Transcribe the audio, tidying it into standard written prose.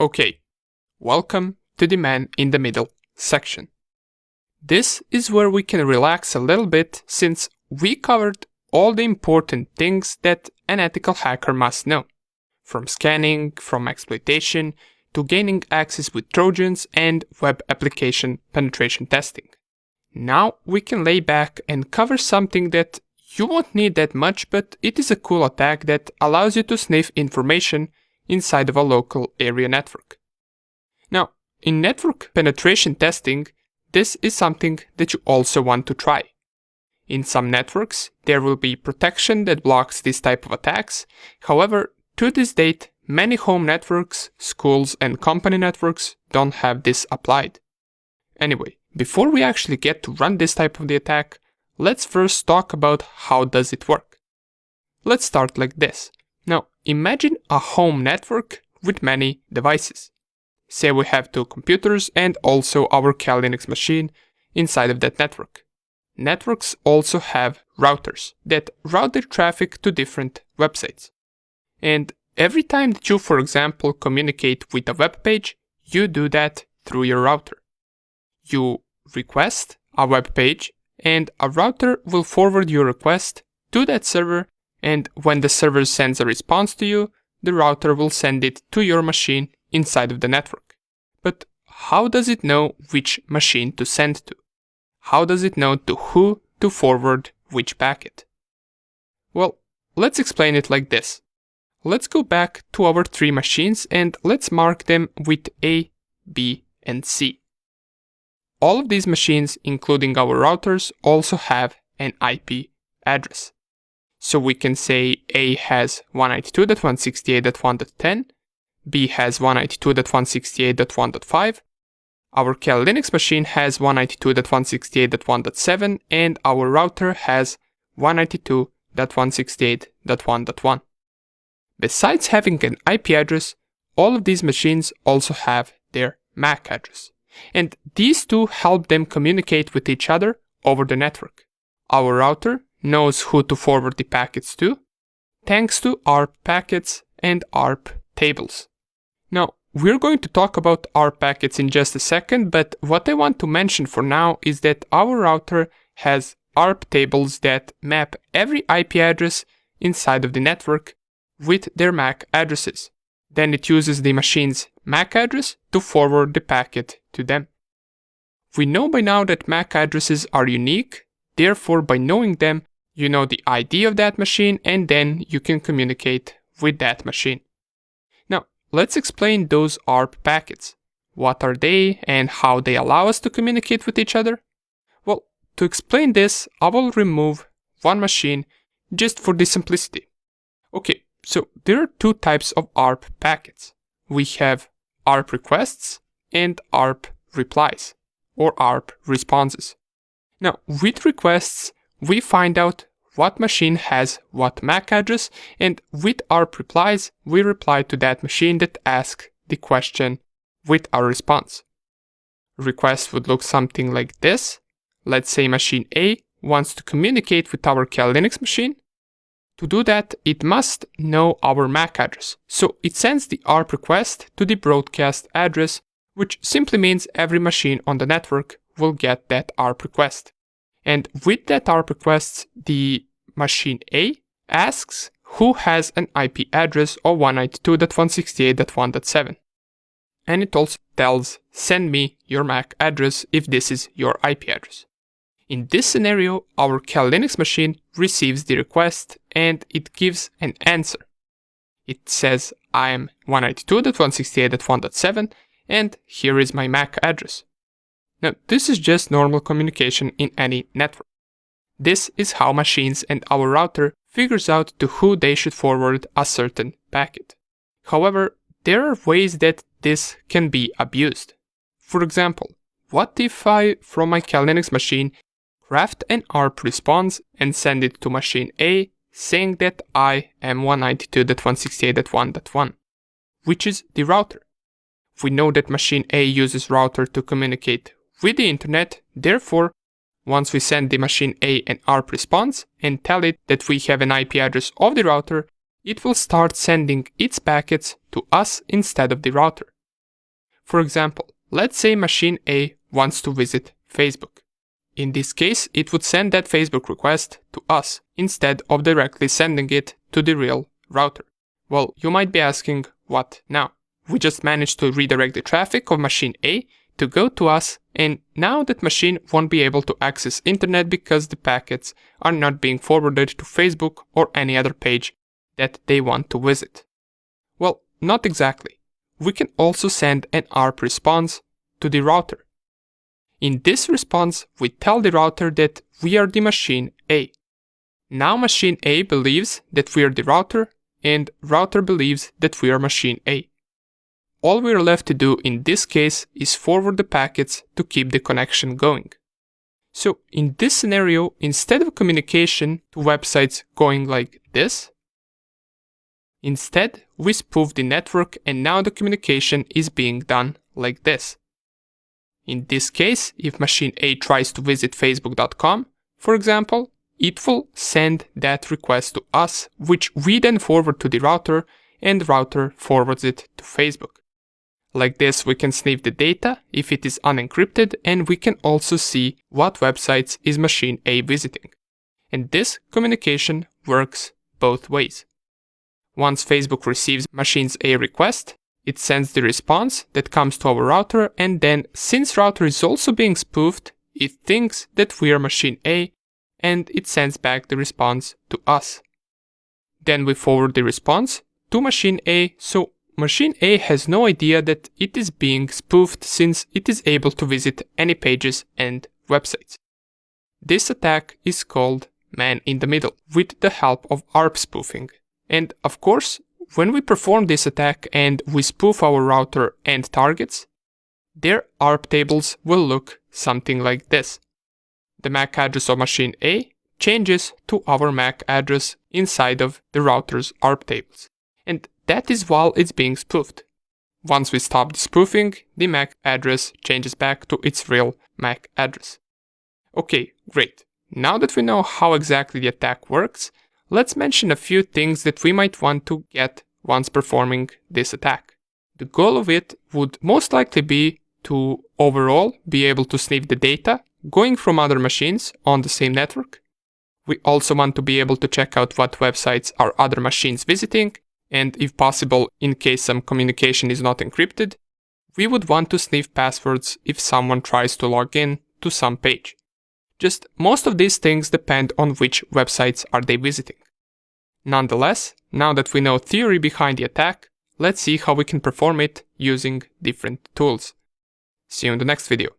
Okay, welcome to the man in the middle section. This is where we can relax a little bit since we covered all the important things that an ethical hacker must know. From scanning, from exploitation, to gaining access with Trojans and web application penetration testing. Now we can lay back and cover something that you won't need that much, but it is a cool attack that allows you to sniff information inside of a local area network. Now, in network penetration testing, this is something that you also want to try. In some networks, there will be protection that blocks this type of attacks. However, to this date, many home networks, schools, and company networks don't have this applied. Anyway, before we actually get to run this type of the attack, let's first talk about how does it work. Let's start like this. Now, imagine a home network with many devices. Say we have 2 computers and also our Kali Linux machine inside of that network. Networks also have routers that route their traffic to different websites. And every time that you, for example, communicate with a web page, you do that through your router. You request a web page and a router will forward your request to that server, and when the server sends a response to you, the router will send it to your machine inside of the network. But how does it know which machine to send to? How does it know to who to forward which packet? Well, let's explain it like this. Let's go back to our 3 machines and let's mark them with A, B, and C. All of these machines, including our routers, also have an IP address. So we can say A has 192.168.1.10, B has 192.168.1.5, our Kali Linux machine has 192.168.1.7, and our router has 192.168.1.1. Besides having an IP address, all of these machines also have their MAC address. And these two help them communicate with each other over the network. Our router knows who to forward the packets to, thanks to ARP packets and ARP tables. Now, we're going to talk about ARP packets in just a second, but what I want to mention for now is that our router has ARP tables that map every IP address inside of the network with their MAC addresses. Then it uses the machine's MAC address to forward the packet to them. We know by now that MAC addresses are unique, therefore by knowing them, you know the ID of that machine and then you can communicate with that machine. Now, let's explain those ARP packets. What are they and how they allow us to communicate with each other? Well, to explain this, I will remove one machine just for the simplicity. Okay, so there are 2 types of ARP packets. We have ARP requests and ARP replies, or ARP responses. Now, with requests, we find out what machine has what MAC address, and with ARP replies, we reply to that machine that asks the question with our response. Request would look something like this. Let's say machine A wants to communicate with our Kali Linux machine. To do that, it must know our MAC address, so it sends the ARP request to the broadcast address, which simply means every machine on the network will get that ARP request. And with that ARP request, the machine A asks who has an IP address of 192.168.1.7. And it also tells, send me your MAC address if this is your IP address. In this scenario, our Kali Linux machine receives the request and it gives an answer. It says, I am 192.168.1.7 and here is my MAC address. Now, this is just normal communication in any network. This is how machines and our router figures out to who they should forward a certain packet. However, there are ways that this can be abused. For example, what if I, from my Kali Linux machine, craft an ARP response and send it to machine A saying that I am 192.168.1.1, which is the router. We know that machine A uses router to communicate with the internet, therefore, once we send the machine A an ARP response and tell it that we have an IP address of the router, it will start sending its packets to us instead of the router. For example, let's say machine A wants to visit Facebook. In this case, it would send that Facebook request to us instead of directly sending it to the real router. Well, you might be asking, what now? We just managed to redirect the traffic of machine A to go to us, and now that machine won't be able to access internet because the packets are not being forwarded to Facebook or any other page that they want to visit. Well, not exactly. We can also send an ARP response to the router. In this response, we tell the router that we are the machine A. Now machine A believes that we are the router, and router believes that we are machine A. All we are left to do in this case is forward the packets to keep the connection going. So in this scenario, instead of communication to websites going like this, instead we spoof the network and now the communication is being done like this. In this case, if machine A tries to visit facebook.com, for example, it will send that request to us, which we then forward to the router, and the router forwards it to Facebook. Like this, we can sniff the data if it is unencrypted, and we can also see what websites is machine A visiting. And this communication works both ways. Once Facebook receives machine A's request, it sends the response that comes to our router, and then, since router is also being spoofed, it thinks that we are machine A, and it sends back the response to us. Then we forward the response to machine A, so machine A has no idea that it is being spoofed since it is able to visit any pages and websites. This attack is called man-in-the-middle with the help of ARP spoofing. And of course, when we perform this attack and we spoof our router and targets, their ARP tables will look something like this. The MAC address of machine A changes to our MAC address inside of the router's ARP tables. And that is while it's being spoofed. Once we stop the spoofing, the MAC address changes back to its real MAC address. Okay, great. Now that we know how exactly the attack works, let's mention a few things that we might want to get once performing this attack. The goal of it would most likely be to overall be able to sniff the data going from other machines on the same network. We also want to be able to check out what websites are other machines visiting, and if possible, in case some communication is not encrypted, we would want to sniff passwords if someone tries to log in to some page. Just most of these things depend on which websites are they visiting. Nonetheless, now that we know theory behind the attack, let's see how we can perform it using different tools. See you in the next video.